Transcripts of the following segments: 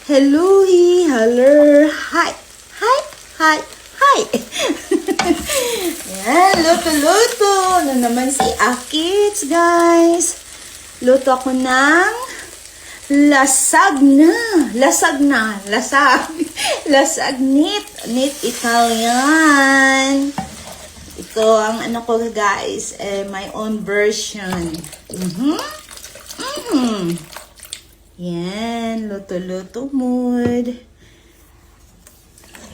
Hello, hello, hi, hi, hi, hi. Yan, luto-luto na naman si Akits, guys. Luto ako ng lasag neat Italian. Ito ang ano ko, guys, my own version. Yan, luto-luto mood.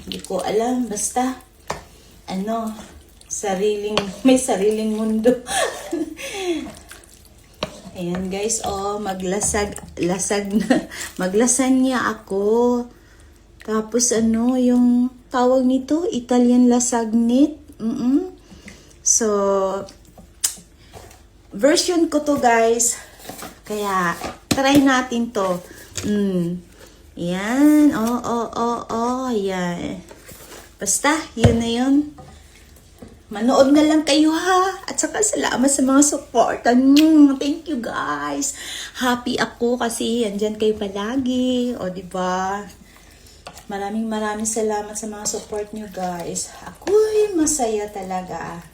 Hindi ko alam, basta may sariling mundo. Ayan guys, maglasanya ako. Tapos yung tawag nito, Italian lasagnit. So, version ko to guys. Kaya, try natin to. Yan. Yan. Basta, yun na yun. Manood na lang kayo ha. At saka salamat sa mga support. Thank you guys. Happy ako kasi andyan kayo palagi. O diba? Maraming salamat sa mga support nyo guys. Ako'y masaya talaga.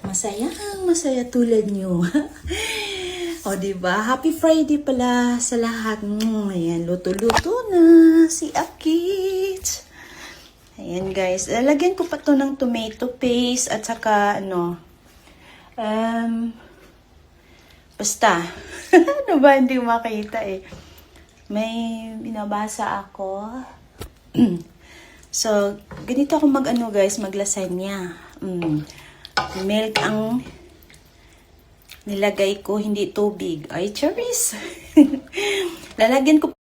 Masaya tulad nyo. O diba? Happy Friday pala sa lahat. Ayan, luto-luto na si Akits. Ayan guys, lalagyan ko pa to ng tomato paste at saka basta, ano ba, hindi makita eh. May binabasa ako. So, ganito ako maglasanya. Milk ang nilagay ko, hindi tubig. Ay, charis! Lalagyan ko